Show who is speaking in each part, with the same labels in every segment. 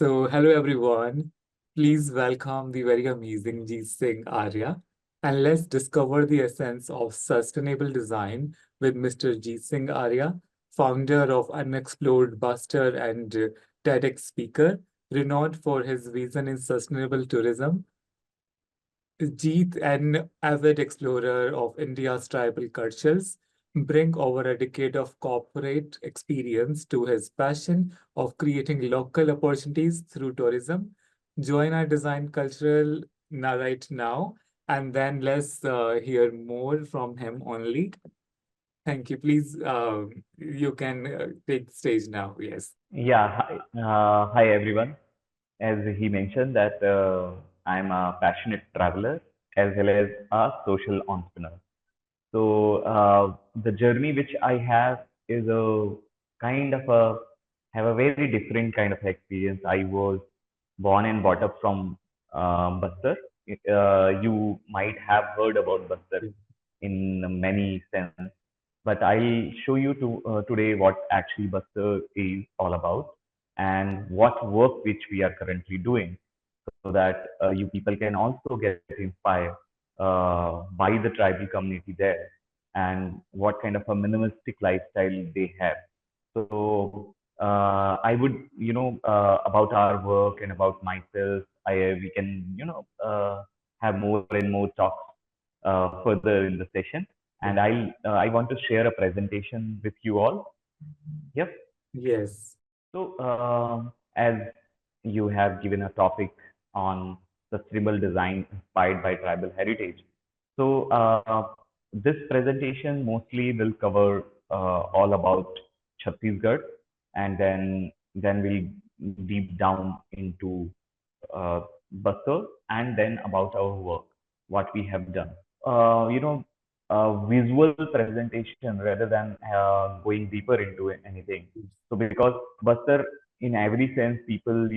Speaker 1: Hello everyone. Please welcome the very amazing Jeet Singh Arya, and let's discover the essence of sustainable design with Mr. Jeet Singh Arya, founder of Unexplored Bastar and TEDx Speaker, renowned for his vision in sustainable tourism. Jeet, an avid explorer of India's tribal cultures, bring over a decade of corporate experience to his passion of creating local opportunities through tourism. Join our design cultural right now, and then let's hear more from him only. Thank you. Please, you can take the stage now. Yes.
Speaker 2: Hi everyone. As he mentioned that I'm a passionate traveler as well as a social entrepreneur. The journey which I have is a kind of a have a very different kind of experience. I was born and brought up from Bastar. You might have heard about Bastar in many sense, but I'll show you today what actually Bastar is all about and what work which we are currently doing so that you people can also get inspired by the tribal community there and what kind of a minimalistic lifestyle they have. I would, about our work and about myself, we can, have more and more talks further in the session. And I want to share a presentation with you all. Yep.
Speaker 1: Yes.
Speaker 2: As you have given a topic on sustainable design inspired by tribal heritage. So, this presentation mostly will cover all about Chhattisgarh, and then we'll deep down into uh, Bastar, and then about our work, what we have done. Visual presentation rather than going deeper into anything. So because Bastar, in every sense, people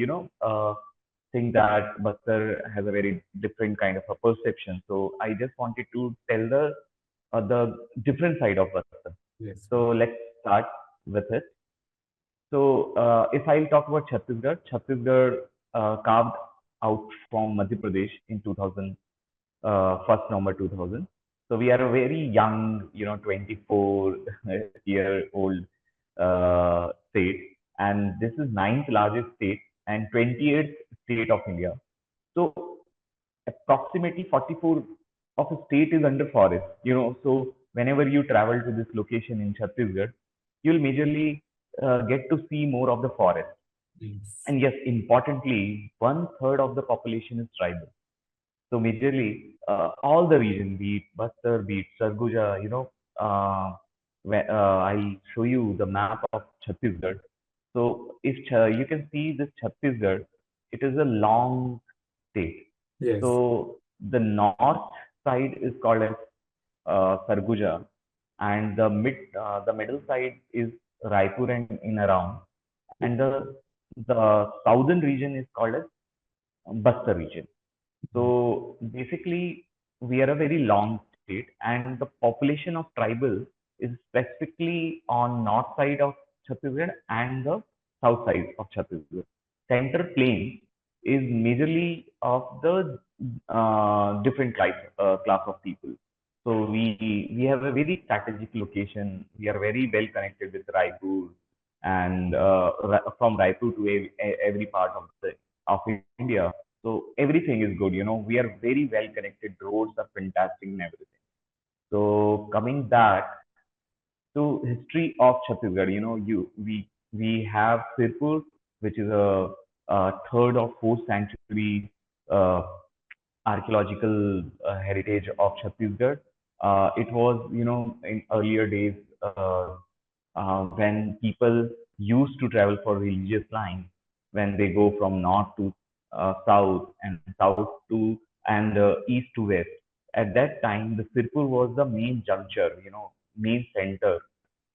Speaker 2: think that Bastar has a very different kind of a perception. So I just wanted to tell the different side of Bastar.
Speaker 1: Yes.
Speaker 2: So let's start with it. So if I'll talk about Chhattisgarh, Chhattisgarh carved out from Madhya Pradesh in 2000, 1st November 2000. So we are a very young, 24-year-old state, and this is ninth largest state and 28th state of India. So approximately 44 of a state is under forest. So whenever you travel to this location in Chhattisgarh, you'll majorly get to see more of the forest.
Speaker 1: Yes.
Speaker 2: And yes, importantly, one third of the population is tribal. So majorly, all the region, be it Bastar, be it Sarguja, I'll show you the map of Chhattisgarh. So if you can see this Chhattisgarh, it is a long state.
Speaker 1: Yes.
Speaker 2: So the north side is called as Sarguja, and the middle side is Raipur and in around, and the southern region is called as Bastar region. So basically, we are a very long state, and the population of tribal is specifically on north side of Chhattisgarh and the south side of Chhattisgarh. Center plain is majorly of the different class of people. So we have a very strategic location. We are very well connected with Raipur, and from Raipur to every part of India. So everything is good. We are very well connected. Roads are fantastic and everything. So coming back to history of Chhattisgarh, we have Sirpur, which is a third or fourth century uh, archaeological heritage of Chhattisgarh. It was, in earlier days when people used to travel for religious lines, when they go from north to south and south to and east to west. At that time, the Sirpur was the main juncture, main center.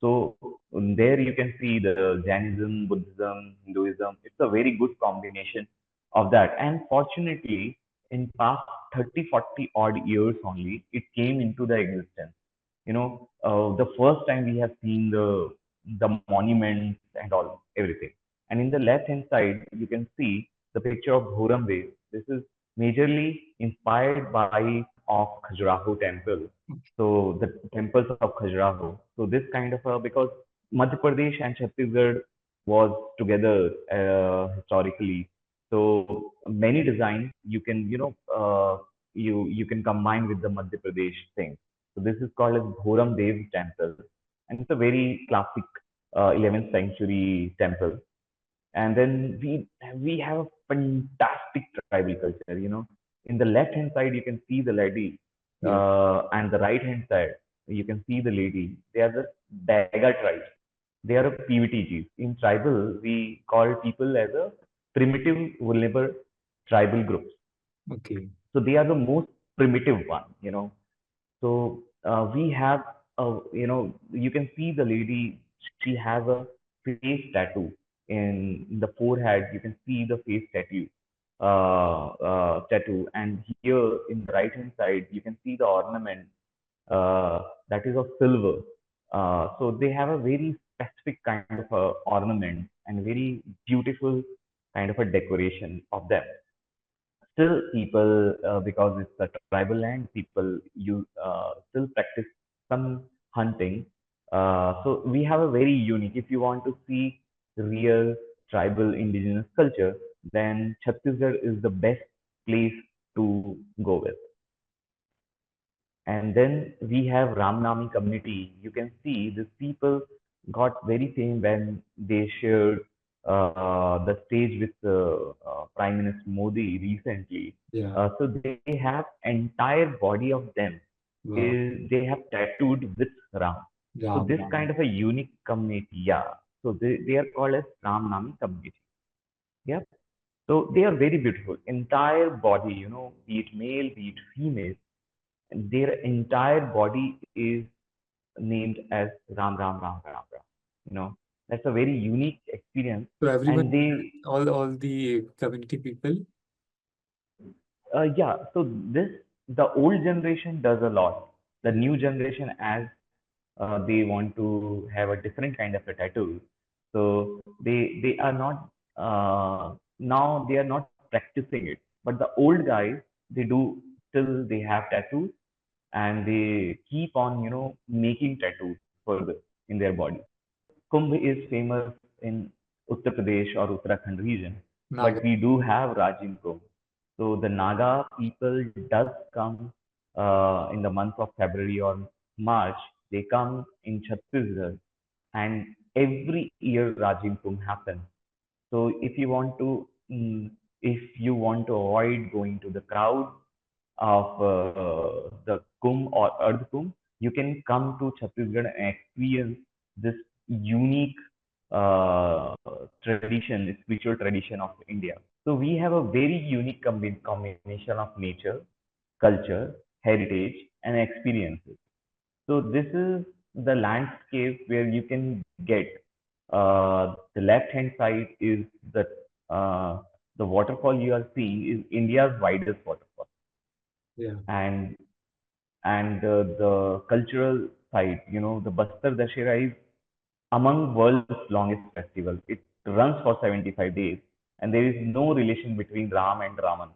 Speaker 2: So there you can see the Jainism, Buddhism, Hinduism. It's a very good combination of that. And fortunately, in past 30, 40 odd years only, it came into the existence. The first time we have seen the monuments and all everything. And in the left hand side, you can see the picture of Bhuram Wave. This is majorly inspired by of Khajuraho temple. So the temples of Khajuraho. So this kind of a, because Madhya Pradesh and Chhattisgarh was together historically. So many designs you can, you can combine with the Madhya Pradesh thing. So this is called as Bhuram Dev temple, and it's a very classic 11th century temple. And then we have a fantastic tribal culture. In the left hand side you can see the lady,
Speaker 1: Yeah.
Speaker 2: and the right hand side you can see the lady. They are the Daga tribe. They are a PVTGs. In tribal, we call people as a primitive vulnerable tribal groups.
Speaker 1: Okay.
Speaker 2: So they are the most primitive one. So we have, you can see the lady. She has a face tattoo in the forehead. You can see the face tattoo, and here in the right hand side, you can see the ornament that is of silver. So they have a very specific kind of ornament and very beautiful kind of a decoration of them. Still, people, because it's a tribal land, people still practice some hunting. So we have a very unique. If you want to see real tribal indigenous culture, then Chhattisgarh is the best place to go with. And then we have Ramnami community. You can see these people got very famous when they shared the stage with Prime Minister Modi recently.
Speaker 1: Yeah.
Speaker 2: So they have entire body of them
Speaker 1: Wow.
Speaker 2: is they have tattooed with Ram. So
Speaker 1: Ram
Speaker 2: this
Speaker 1: Ram.
Speaker 2: kind of a unique community, yeah. So they are called as Ramnami community. Yeah. So they are very beautiful. Entire body, be it male, be it female, their entire body is named as Ram Ram Ram Ram Ram. You know, that's a very unique experience.
Speaker 1: So everyone,
Speaker 2: And they,
Speaker 1: all the community people.
Speaker 2: yeah, so the old generation does a lot. The new generation, as they want to have a different kind of a tattoo, so they are not, now they are not practicing it. But the old guys, they do still they have tattoos, and they keep on making tattoos further in their body. Kumbh is famous in Uttar Pradesh or Uttarakhand region, but
Speaker 1: Naga.
Speaker 2: we do have Rajin Kumbh. So the Naga people does come in the month of February or March. They come in Chhattisgarh, and every year Rajin Kumbh happens. So if you want to avoid going to the crowd of the Kumbh or Ardh Kumbh, you can come to Chhattisgarh and experience this unique uh, tradition, spiritual tradition of India. So we have a very unique combination of nature, culture, heritage, and experiences. So this is the landscape where you can get. The left-hand side is the waterfall you are seeing is India's widest waterfall,
Speaker 1: Yeah.
Speaker 2: and the cultural side, the Bastar Dashera is among world's longest festival. It runs for 75 days, and there is no relation between Ram and Raman.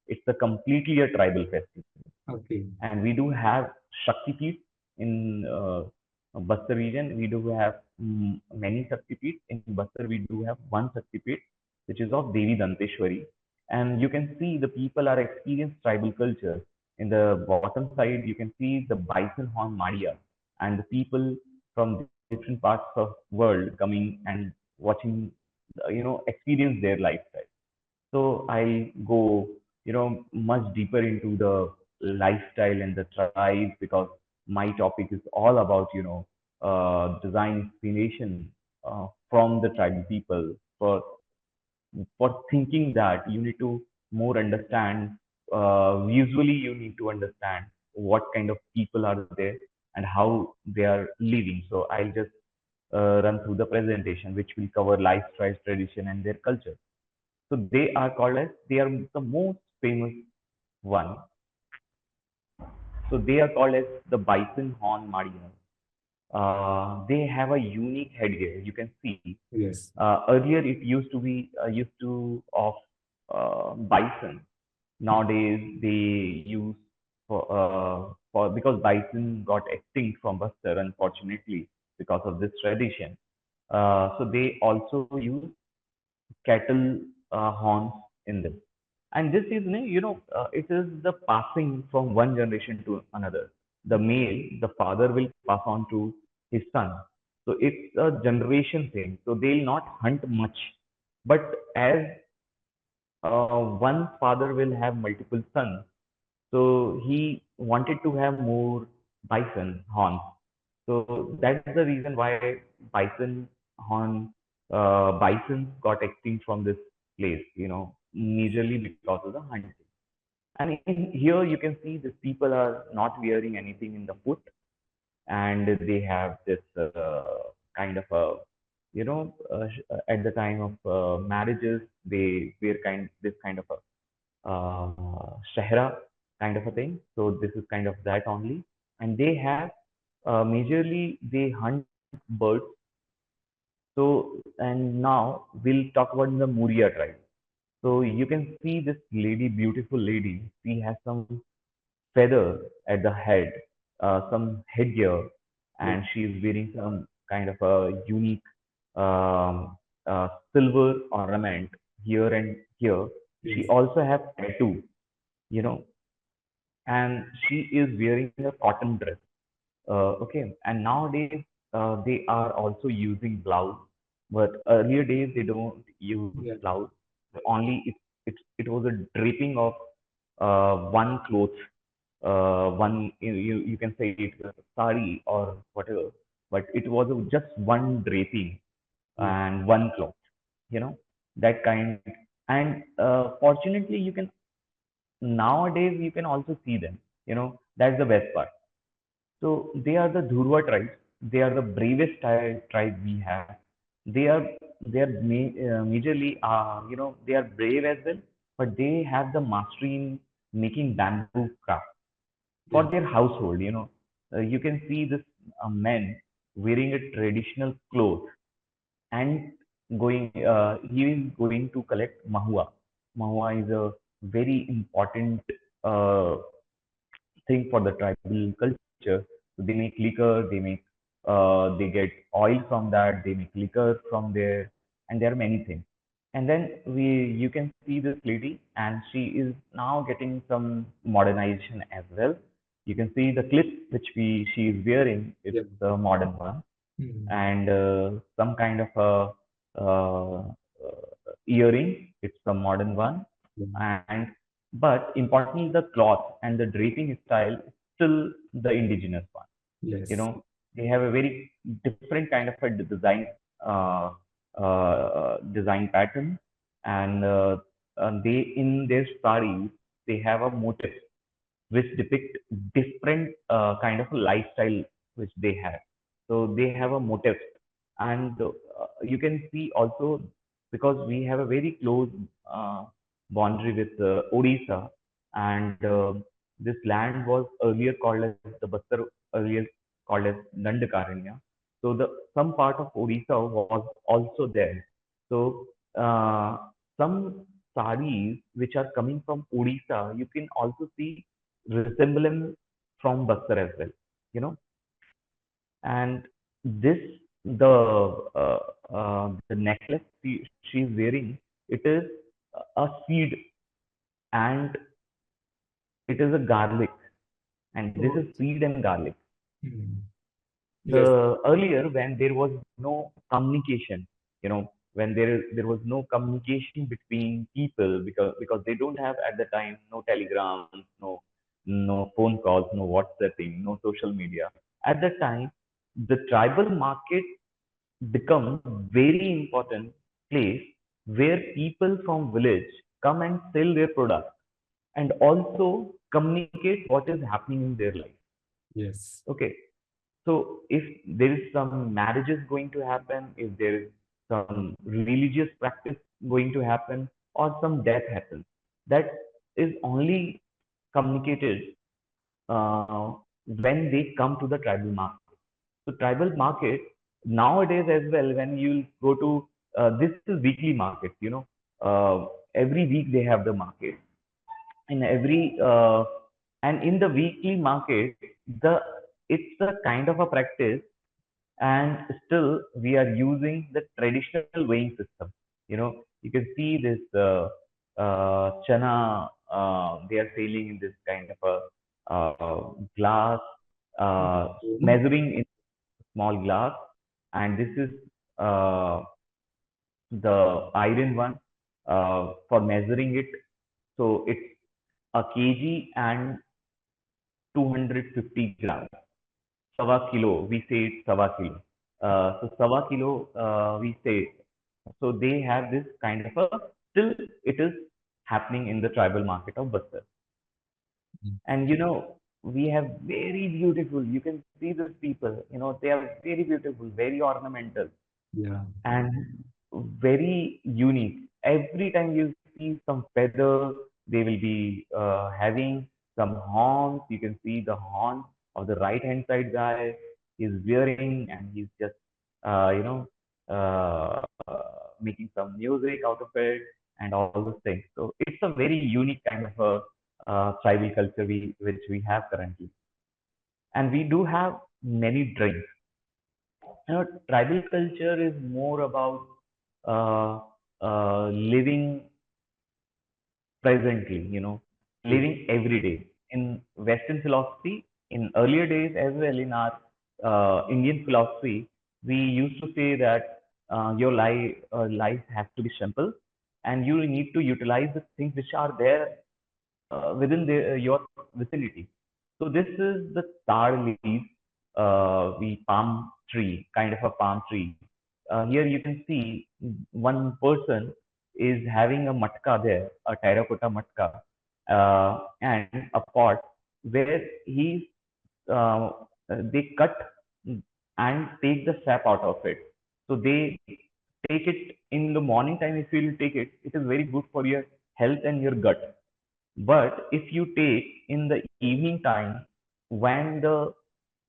Speaker 2: It's a completely a tribal festival.
Speaker 1: Okay.
Speaker 2: And we do have Shakti Peeth in Bastar region. We do have many Shakti Peeth. In Bastar, we do have one Shakti Peeth, which is of Devi Danteshwari. And you can see the people are experienced tribal culture. In the bottom side, you can see the bison horn Madia, and the people from different parts of world coming and watching, experience their lifestyle. So I'll go, much deeper into the lifestyle and the tribes, because my topic is all about, design inspiration from the tribal people for thinking that you need to more understand, visually you need to understand what kind of people are there and how they are living. So I'll just run through the presentation, which will cover lifestyle, tradition, and their culture. So they are the most famous one. So they are called as the bison horn Madia. they have a unique headgear. You can see
Speaker 1: Yes.
Speaker 2: earlier it used to be used to of bison. Nowadays they use for because bison got extinct from Bastar, unfortunately, because of this tradition. So they also use cattle horns in them. And this is, it is the passing from one generation to another. The male, the father will pass on to his son. So it's a generation thing. So they'll not hunt much. But as one father will have multiple sons, so he wanted to have more bison horns. So that's the reason why bison bisons got extinct from this place, majorly because of the hunting. And in here you can see these people are not wearing anything in the foot, and they have this kind of a, at the time of marriages, they wear this kind of a shahra kind of a thing. So this is kind of that only, and they have majorly they hunt birds. So and now we'll talk about the Muria tribe. So you can see this lady, beautiful lady. She has some feather at the head, some headgear,
Speaker 1: Yes.
Speaker 2: and she is wearing some kind of a unique silver ornament here and here. She
Speaker 1: Yes.
Speaker 2: also have tattoo, you know, and she is wearing a cotton dress. Okay, and nowadays they are also using blouse, but earlier days they don't use
Speaker 1: Yeah.
Speaker 2: blouse. Only it was a draping of one cloth, one you can say it was a sari or whatever, but it was just one draping
Speaker 1: Yeah.
Speaker 2: and one cloth, that kind. And fortunately, you can nowadays you can also see them. That's the best part. So they are the Dhurva tribe. They are the bravest tribe we have. They are majorly they are brave as well, but they have the mastery in making bamboo craft for
Speaker 1: Yeah.
Speaker 2: their household. You can see this man wearing a traditional clothes and he is going to collect mahua. Mahua is a very important uh, thing for the tribal culture. So they make liquor, they get oil from that, they make liquor from there, and there are many things. And then you can see this lady, and she is now getting some modernization as well. You can see the clip which she is wearing. It's
Speaker 1: Yeah.
Speaker 2: a modern one,
Speaker 1: Mm.
Speaker 2: and some kind of a earring. It's a modern one,
Speaker 1: Yeah.
Speaker 2: and but importantly, the cloth and the draping style is still the indigenous one.
Speaker 1: Yes.
Speaker 2: They have a very different kind of a uh, design pattern, and they in their saris they have a motif which depict different kind of a lifestyle which they have. So they have a motif, and you can see also because we have a very close uh, boundary with Odisha, and this land was earlier called as the Bastar, earlier called as Dandakaranya. So the some part of Odisha was also there. So some saris which are coming from Odisha, you can also see resemblance from Bastar as well, you know. And this uh, the necklace she's wearing, it is a seed, and it is a garlic, and this is
Speaker 1: Oh.
Speaker 2: seed and garlic.
Speaker 1: Mm. Yes.
Speaker 2: The earlier when there was no communication, when there was no communication between people, because they don't have at the time no telegrams, no phone calls, no WhatsApping, no social media. At that time, the tribal market becomes very important place where people from village come and sell their product and also communicate what is happening in their life.
Speaker 1: Yes.
Speaker 2: Okay, so if there is some marriages going to happen, if there is some religious practice going to happen, or some death happens, that is only communicated when they come to the tribal market. So tribal market nowadays as well, when you go to this is weekly market, every week they have the market in every and in the weekly market the it's a kind of a practice, and still we are using the traditional weighing system. You can see this chana, they are selling in this kind of a glass,
Speaker 1: Mhm.
Speaker 2: measuring in small glass, and this is uh, the iron one for measuring it. So it's a kg and 250 grams. Sawa kilo, we say it's sawa kilo. So sawa kilo, we say. So they have this kind of a, still it is happening in the tribal market of Bastar. And we have very beautiful, you can see these people, they are very beautiful, very ornamental,
Speaker 1: Yeah.
Speaker 2: and very unique. Every time you see some feather, they will be having some horns. You can see the horn of the right hand side guy is wearing, and he's just uh, you know uh, making some music out of it and all those things. So it's a very unique kind of a tribal culture which we have currently, and we do have many drinks. Tribal culture is more about uh, living presently,
Speaker 1: Yeah.
Speaker 2: living every day. In Western philosophy, in earlier days as well, in our Indian philosophy, we used to say that your life has to be simple, and you need to utilize the things which are there within your vicinity. So this is the tar leaf, the palm tree, kind of a palm tree. Here you can see one person is having a matka there, a terracotta matka, and a pot where uh, they cut and take the sap out of it. So they take it in the morning time. If you will take it, it is very good for your health and your gut. But if you take in the evening time, when the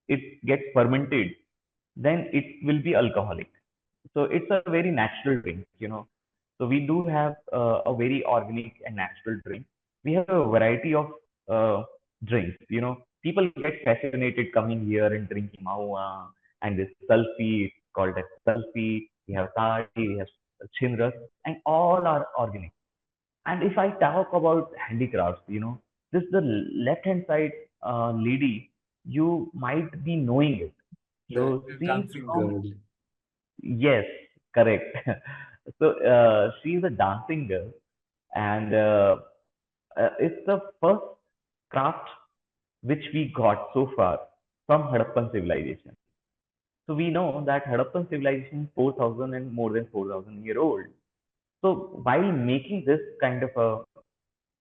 Speaker 2: it gets fermented, then it will be alcoholic. So it's a very natural drink. So we do have a very organic and natural drink. We have a variety of drinks. People get fascinated coming here and drinking maua and this sulfi. It's called as sulfi. We have tari, we have chinras, and all are organic. And if I talk about handicrafts, this the left hand side lady, you might be knowing it.
Speaker 1: Yeah.
Speaker 2: So she's
Speaker 1: Dancing
Speaker 2: from,
Speaker 1: girl.
Speaker 2: yes, correct. So she's a dancing girl, and it's the first craft which we got so far from Harappan civilization. So we know that Harappan civilization is 4,000 and more than 4,000 year old. So while making this kind of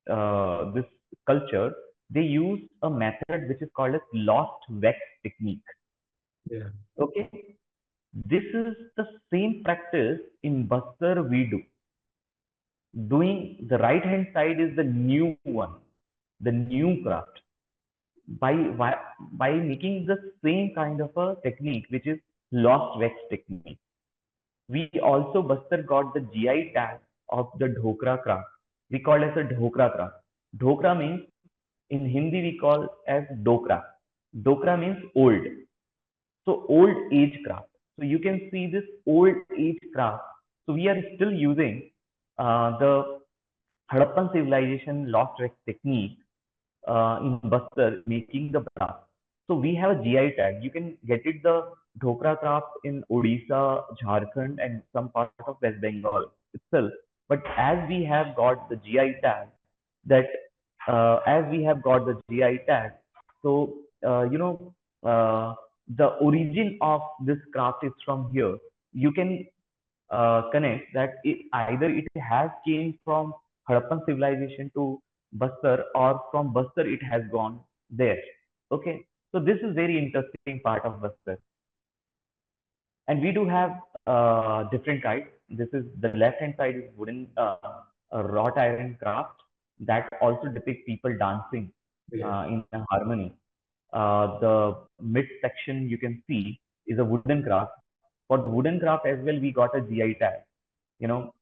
Speaker 2: a this culture, they use a method which is called as lost wax technique.
Speaker 1: Yeah.
Speaker 2: Okay, this is the same practice in Bastar we do. Doing the right hand side is the new one, the new craft. By making the same kind of a technique, which is lost wax technique. We also Bastar got the GI tag of the dhokra craft. We call it as a dhokra craft. Dhokra means, in Hindi we call as dokra. Dokra means old. So old age craft. So you can see this old age craft. So we are still using the Harappan civilization lost wax technique in Bastar making the brass. So we have a GI tag. You can get it the dhokra craft in Odisha, Jharkhand, and some part of West Bengal itself. But as we have got the GI tag, that as we have got the GI tag, so uh, the origin of this craft is from here. You can connect that either it has came from Harappan civilization to Bastar, or from Bastar it has gone there. Okay, so this is very interesting part of Bastar, and we do have different kinds. This is the left hand side is wooden wrought iron craft that also depict people dancing
Speaker 1: Yeah.
Speaker 2: in a harmony. The mid section you can see is a wooden craft. For wooden craft as well, we got a GI tag. You know,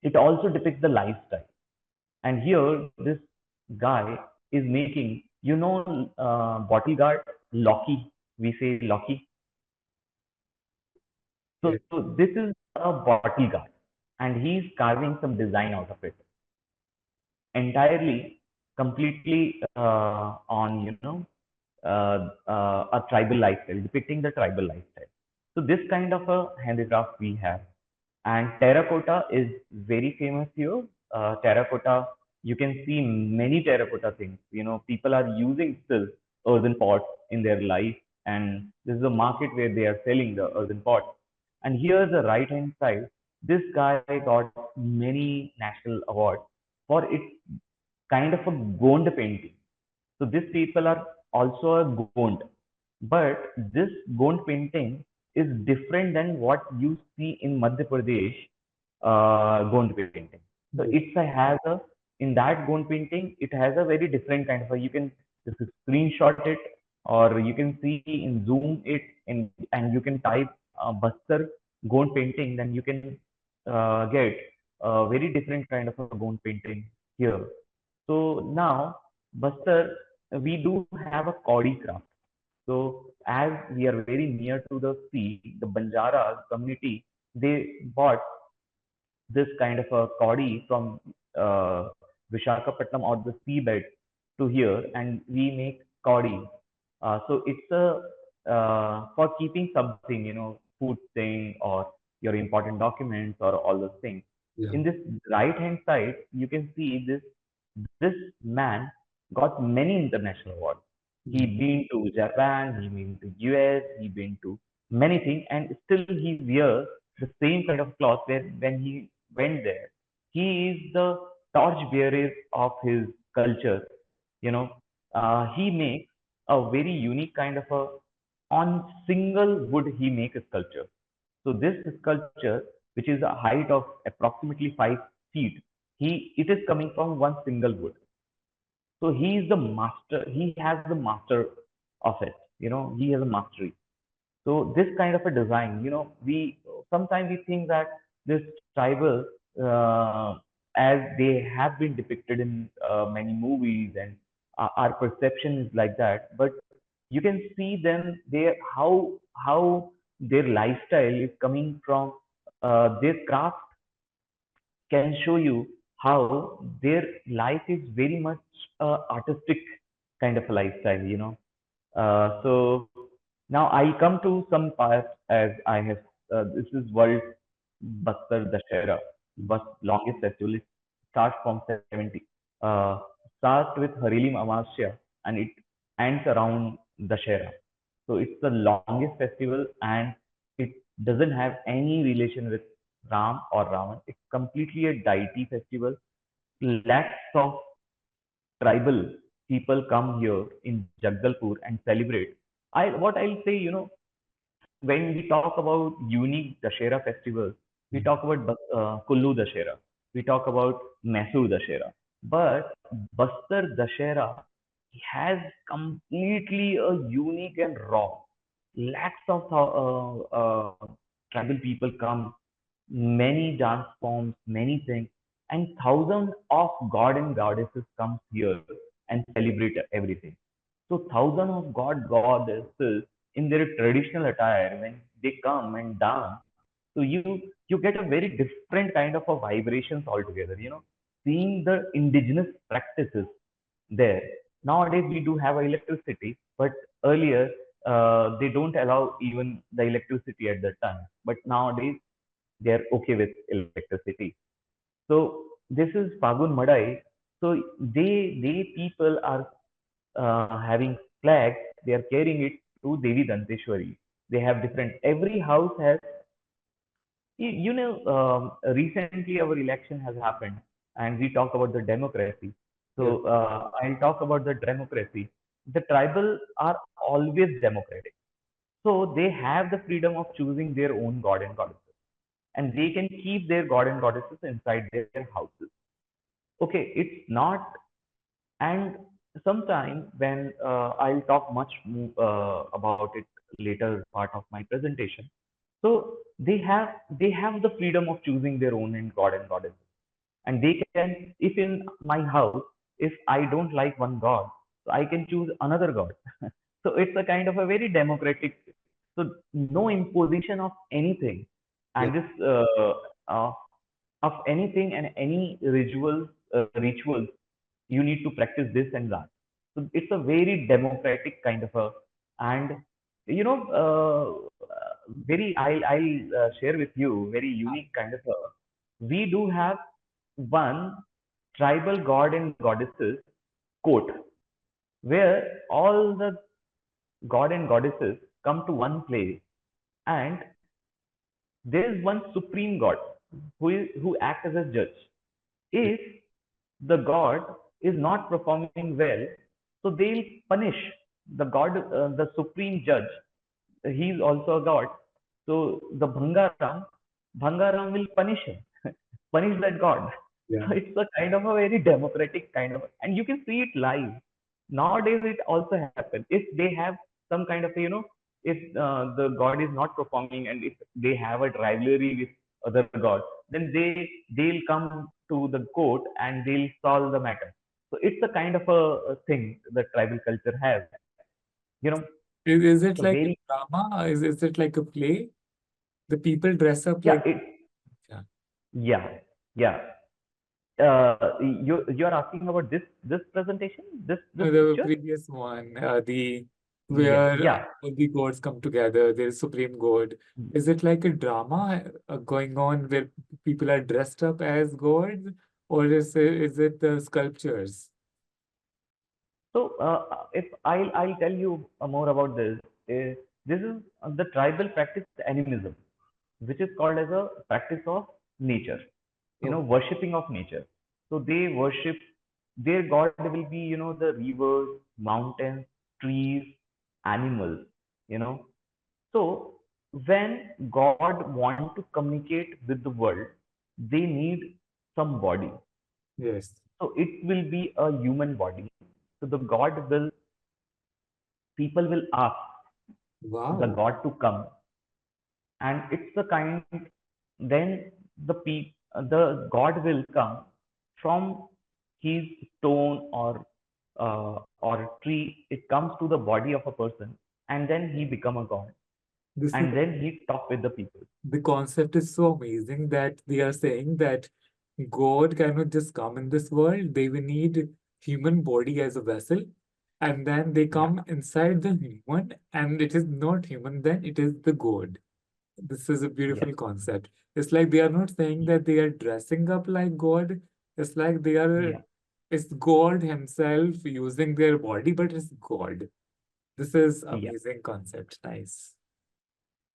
Speaker 2: it also depicts the lifestyle. And here, this guy is making, bottle guard, Loki. We say Loki.
Speaker 1: Yes.
Speaker 2: So this is a bottle guard, and he's carving some design out of it, entirely, completely on a tribal lifestyle, depicting the tribal lifestyle. So this kind of a handicraft we have. And terracotta is very famous here. Terracotta, you can see many terracotta things. People are using still earthen pots in their life, and this is a market where they are selling the earthen pots. And here's the right hand side. This guy got many national awards for its kind of a Gond painting. So these people are also a Gond, but this Gond painting is different than what you see in Madhya Pradesh Gond painting. So
Speaker 1: Yes.
Speaker 2: has a in that Gond painting it has a very different kind of a, you can just screenshot it, or you can see in zoom it in, and you can type Bastar Gond painting, then you can get a very different kind of a Gond painting here. So now, Bastar, we do have a Kauri craft. So as we are very near to the sea, the Banjara community, they bought this kind of a Kauri from uh, Vishakhapatnam or the seabed to here, and we make Kauri. So it's a for keeping something, food thing or your important documents or all those things.
Speaker 1: Yeah.
Speaker 2: In this right hand side, you can see this man got many international awards. He
Speaker 1: Mm.
Speaker 2: been to Japan, he been to US, he been to many things, and still he wears the same kind of cloth where when he went there. He is the torch bearer of his culture. You know, he makes a very unique kind of a on single wood he makes a sculpture. So this sculpture, which is a height of approximately 5 feet, it is coming from one single wood. So he is the master. He has the master of it. He has a mastery. So this kind of a design, we sometimes we think that this tribal, uh, as they have been depicted in many movies, and our perception is like that. But you can see them, they how their lifestyle is coming from their craft can show you how their life is very much artistic kind of a lifestyle, so now I come to some parts as I have, this is World Bastar Dashera, bus longest festival. It starts from 70. Uh, starts with Harelim Amasya and it ends around Dashera. So it's the longest festival and it doesn't have any relation with Ram or Ravan. It's completely a deity festival. Lakhs of tribal people come here in Jagdalpur and celebrate. What I'll say, when we talk about unique Dashera festivals, we
Speaker 1: Mm.
Speaker 2: talk about Kullu Dashera, we talk about Mysore Dashera, but Bastar Dashera has completely a unique and raw. Lakhs of tribal people come, many dance forms, many things, and thousands of god and goddesses come here and celebrate everything. So thousands of goddesses in their traditional attire when they come and dance. So you get a very different kind of a vibrations altogether. Seeing the indigenous practices there. Nowadays we do have electricity, but earlier they don't allow even the electricity at that time. But nowadays they are okay with electricity. So this is Pagun Madai. So they people are having flags. They are carrying it to Devi Danteshwari. They have different. Every house has. Recently our election has happened, and we talk about the democracy.
Speaker 1: Yeah.
Speaker 2: So I'll talk about the democracy. The tribal are always democratic. So they have the freedom of choosing their own god and goddesses, and they can keep their god and goddesses inside their houses. Okay, it's not, and sometime when I'll talk much about it later part of my presentation. So they have the freedom of choosing their own and god and goddess, and they can, if in my house, if I don't like one god, so I can choose another god. So it's a kind of a very democratic, so no imposition of anything,
Speaker 1: Yeah.
Speaker 2: and this uh, of anything and any rituals, you need to practice this and that. So it's a very democratic kind of a, and you know, very I'll share with you very unique kind of a. We do have one tribal god and goddesses court where all the god and goddesses come to one place, and there is one supreme god who acts as a judge. If the god is not performing well, so they'll punish the god, the supreme judge. He is also a god. So the Bhangaram will punish him, punish that god.
Speaker 1: Yeah.
Speaker 2: So it's a kind of a very democratic kind of, and you can see it live. Nowadays, it also happens. If they have some kind of, if the god is not performing and if they have a rivalry with other gods, then they'll come to the court and they'll solve the matter. So it's a kind of a thing that tribal culture has. You know,
Speaker 1: Is
Speaker 2: it's a
Speaker 1: it like a
Speaker 2: very,
Speaker 1: drama? Is it like a play? The people dress up
Speaker 2: yeah,
Speaker 1: like, yeah.
Speaker 2: yeah, yeah. You're asking about this presentation, this
Speaker 1: The
Speaker 2: picture?
Speaker 1: previous one, the
Speaker 2: Yeah,
Speaker 1: where
Speaker 2: yeah.
Speaker 1: all the gods come together, there's supreme god. Is it like a drama going on where people are dressed up as gods, or is it the sculptures?
Speaker 2: So, if I'll tell you more about this. This is the tribal practice animism, which is called as a practice of nature.
Speaker 1: Oh,
Speaker 2: Worshipping of nature. So they worship their god will be, the rivers, mountains, trees, animals. You know. So when God want to communicate with the world, they need some body.
Speaker 1: yes.
Speaker 2: So it will be a human body. So the God will, people will ask the
Speaker 1: Wow.
Speaker 2: god to come, and it's the kind, then the god will come from his stone or tree. It comes to the body of a person, and then he become a god,
Speaker 1: This is
Speaker 2: and then he talk with the people.
Speaker 1: the concept is so amazing that they are saying that God cannot just come in this world. They will need human body as a vessel, and then they
Speaker 2: Yeah,
Speaker 1: come inside the human, and it is not human, then it is the God. This is a
Speaker 2: yeah,
Speaker 1: beautiful concept. It's like they are not saying that they are dressing up like God. It's like
Speaker 2: yeah,
Speaker 1: it's God Himself using their body, but it's God. This is
Speaker 2: yeah,
Speaker 1: amazing concept. Nice.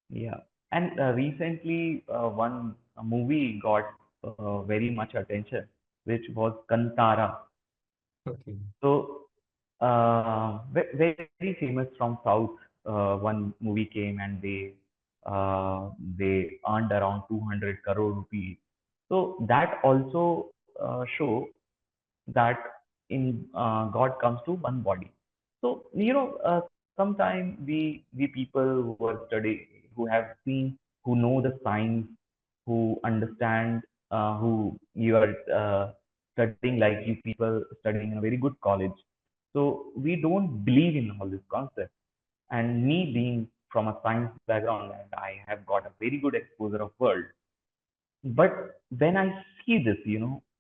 Speaker 2: yeah. And recently, one movie got very much attention, which was Kantara.
Speaker 1: Okay.
Speaker 2: So, very famous from South. One movie came and they earned around 200 crore rupees. So that also show that in God comes to one body. So sometimes we people who are who have seen, who know the science, who understand, who you are studying, like you people studying in a very good college. So we don't believe in all this concept. And me being from a science background, and I have got a very good exposure of world. But when I see this,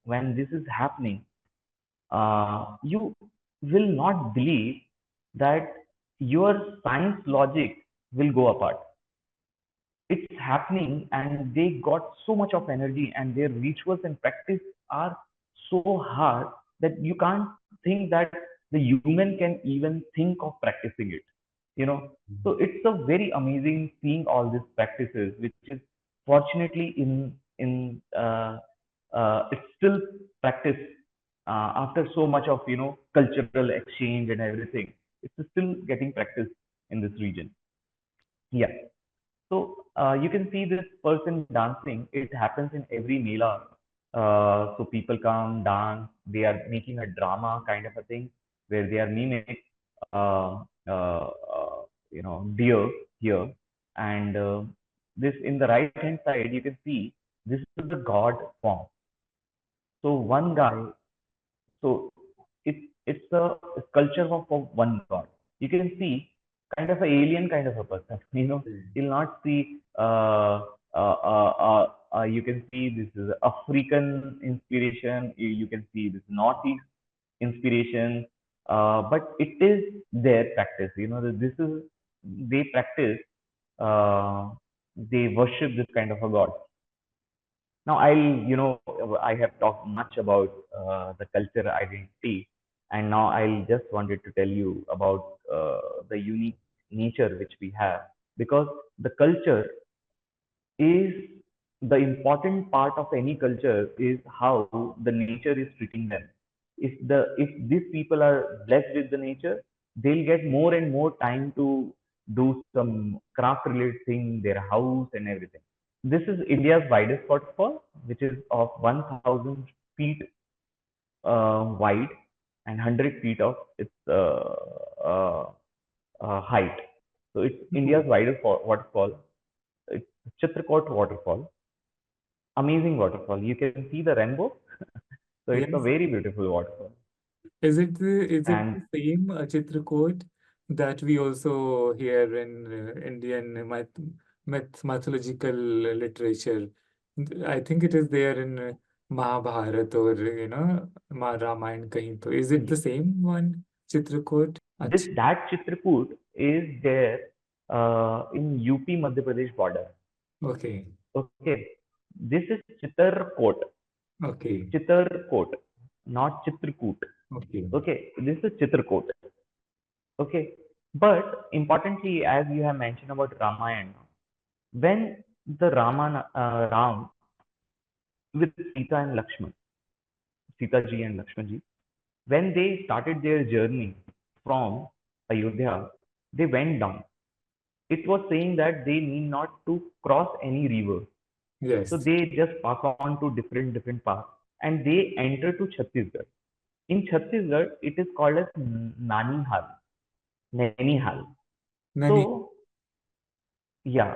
Speaker 2: when this is happening, you will not believe that your science logic will go apart. It's happening, and they got so much of energy, and their rituals and practice are so hard that you can't think that the human can even think of practicing it. You know, so it's a very amazing seeing all these practices, which is fortunately it's still practiced after so much of cultural exchange and everything. It's still getting practiced in this region. Yeah. So you can see this person dancing. It happens in every mela. So people come dance. They are making a drama kind of a thing where they are mimic uh, uh, uh, deer here, and this in the right hand side you can see this is the god form. So one guy, so it's a sculpture of one god. You can see kind of an alien kind of a person.
Speaker 1: Mm.
Speaker 2: You'll not see. You can see this is African inspiration. You can see this Northeast inspiration. But it is their practice. This is they practice. Uh, they worship this kind of a god. Now, I have talked much about the culture identity, and now I'll just wanted to tell you about the unique nature which we have, because the culture is the important part of any culture is how the nature is treating them. If these people are blessed with the nature, they'll get more and more time to do some craft related thing, their house and everything. This is India's widest waterfall, which is of 1,000 feet wide and 100 feet of its height. So it's India's widest waterfall. It's Chitrakoot waterfall. Amazing waterfall. You can see the rainbow. So it's a
Speaker 1: Yes.
Speaker 2: very beautiful waterfall.
Speaker 1: Is it the
Speaker 2: And
Speaker 1: same Chitrakoot that we also hear in Indian mythological literature? I think it is there in Mahabharata or Ramayana kahin to. Is it the same one, Chitrakoot?
Speaker 2: this
Speaker 1: Ach,
Speaker 2: that Chitrakoot is there in UP Madhya Pradesh border.
Speaker 1: okay,
Speaker 2: Okay. This is Chitrakoot.
Speaker 1: okay,
Speaker 2: Chitrakoot, not Chitrakoot.
Speaker 1: okay.
Speaker 2: Okay. This is Chitrakoot. Okay. But importantly, as you have mentioned about Ramayana, when the Ram with Sita and Lakshman, Sita ji and Lakshman ji, when they started their journey from Ayodhya, they went down. It was saying that they need not to cross any river. So
Speaker 1: Yes.
Speaker 2: they just pass on to different paths and they enter to Chhattisgarh. In Chhattisgarh, it is called as Nanihal. Nanihal.
Speaker 1: Nani?
Speaker 2: So yeah.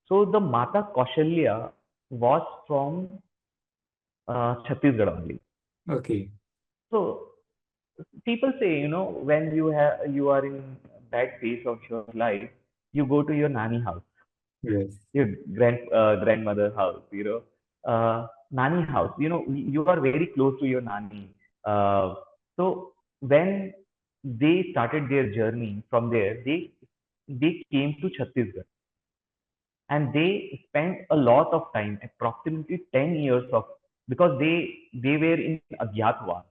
Speaker 2: So the Mata Kaushalya was from Chhattisgarh only.
Speaker 1: Okay.
Speaker 2: So people say, when you are in bad phase of your life, you go to your nanny house,
Speaker 1: Yes.
Speaker 2: your grandmother house, nanny house. You are very close to your nanny. So when they started their journey from there, they came to Chhattisgarh and they spent a lot of time, approximately 10 years of, because they were in Agyatwas.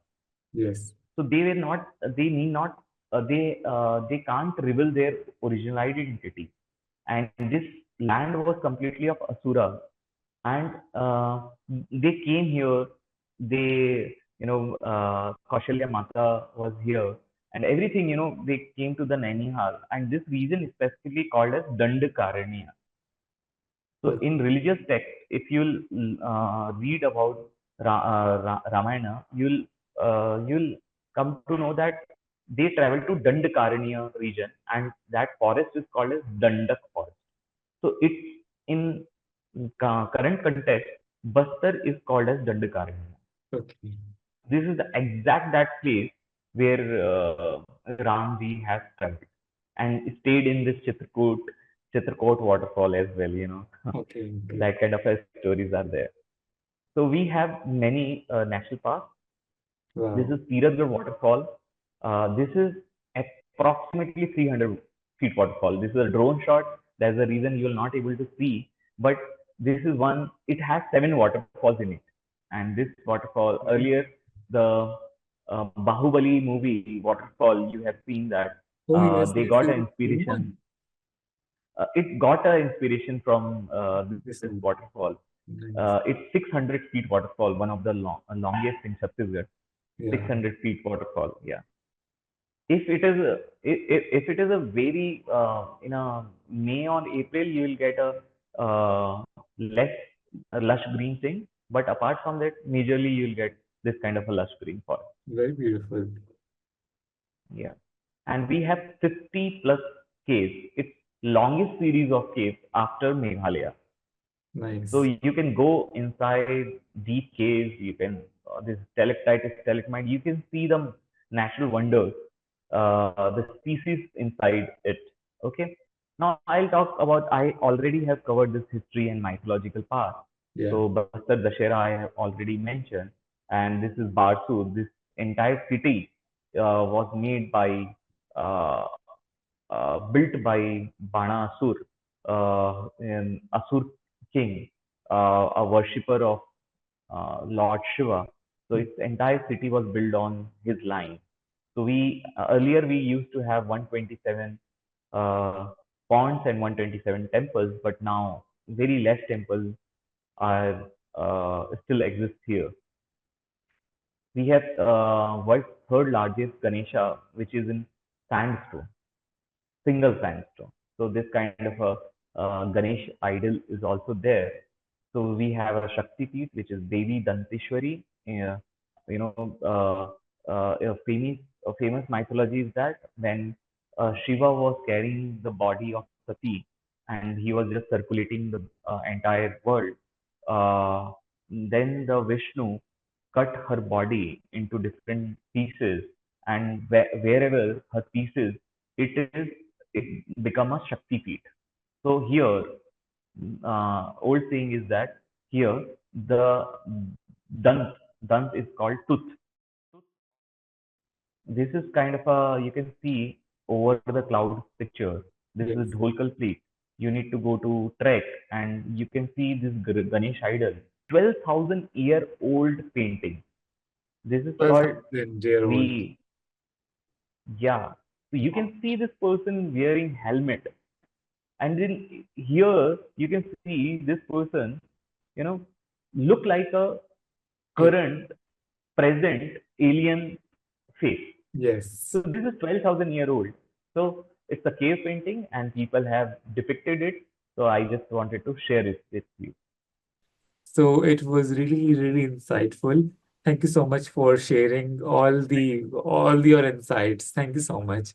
Speaker 1: Yes.
Speaker 2: So they were not, they need not, they can't reveal their original identity. And this land was completely of Asura. And they came here, Kaushalya Mata was here. And everything, they came to the Nainihal. And this region is specifically called as Dandakaranya. So
Speaker 1: Okay.
Speaker 2: in religious text, if you'll read about Ramayana, you'll come to know that they traveled to Dandakaranya region, and that forest is called as Dandak forest. So it's in current context, Bastar is called as Dandakaranya.
Speaker 1: Okay.
Speaker 2: This is the exact that place where Ramji has traveled and stayed in this Chitrakoot waterfall as well.
Speaker 1: Okay. Okay.
Speaker 2: That kind of stories are there. So we have many national parks. This
Speaker 1: Wow.
Speaker 2: is Tiragarh waterfall. This is approximately 300 feet waterfall. This is a drone shot. There's a reason you'll not able to see, but this is one. It has 7 waterfalls in it, and this waterfall
Speaker 1: Right.
Speaker 2: earlier the Bahubali movie waterfall you have seen that
Speaker 1: Oh, yes.
Speaker 2: they
Speaker 1: Yes.
Speaker 2: got
Speaker 1: Is
Speaker 2: an
Speaker 1: it the same
Speaker 2: inspiration.
Speaker 1: one?
Speaker 2: It got an inspiration from
Speaker 1: This
Speaker 2: this
Speaker 1: one.
Speaker 2: waterfall.
Speaker 1: Nice.
Speaker 2: It's 600 feet waterfall, one of the longest in Chhattisgarh.
Speaker 1: Yeah.
Speaker 2: 600 feet waterfall. Yeah. If it is if it is a very in a May or April, you will get less a lush green thing. But apart from that, majorly you will get this kind of a lush green forest.
Speaker 1: Very beautiful.
Speaker 2: Yeah. And we have 50 plus caves. It's longest series of caves after Meghalaya. So
Speaker 1: Nice.
Speaker 2: you can go inside deep caves. You can this stalactites, stalagmite. You can see the natural wonders, the species inside it. Okay. Now I'll talk about. I already have covered this history and mythological part.
Speaker 1: Yeah.
Speaker 2: So Bastar Dashera I have already mentioned, and this is Barsur. This entire city was made by uh, built by Bana Asur, an Asur king, a worshipper of Lord Shiva. So its entire city was built on his line. So we earlier we used to have 127 uh, ponds and 127 temples, but now very less temples are still exist here. We have world's third largest Ganesha, which is in sandstone, single sandstone. So this kind of a Ganesh idol is also there. So we have a Shakti Peeth, which is Devi Danteshwari. You know, a famous mythology is that when Shiva was carrying the body of Sati and he was just circulating the entire world, uh, then the Vishnu cut her body into different pieces, and wherever her pieces, it become a Shakti Peeth. So here, old saying is that here the dant dant is called tooth. This is kind of a you can see over the cloud picture. This is
Speaker 1: Yes.
Speaker 2: Dholkal Peak. You need to go to trek and you can see this Ganesh idol. 12,000-year old painting. This is called
Speaker 1: 12,000-year-old.
Speaker 2: we yeah. So you can see this person wearing helmet, and then here you can see this person, you know, look like a
Speaker 1: Yeah.
Speaker 2: current present alien face. So
Speaker 1: Yes.
Speaker 2: this is 12,000-year old. So it's a cave painting and people have depicted it. So I just wanted to share it with you.
Speaker 1: So it was really, really insightful. Thank you so much for sharing all your insights. Thank you so much.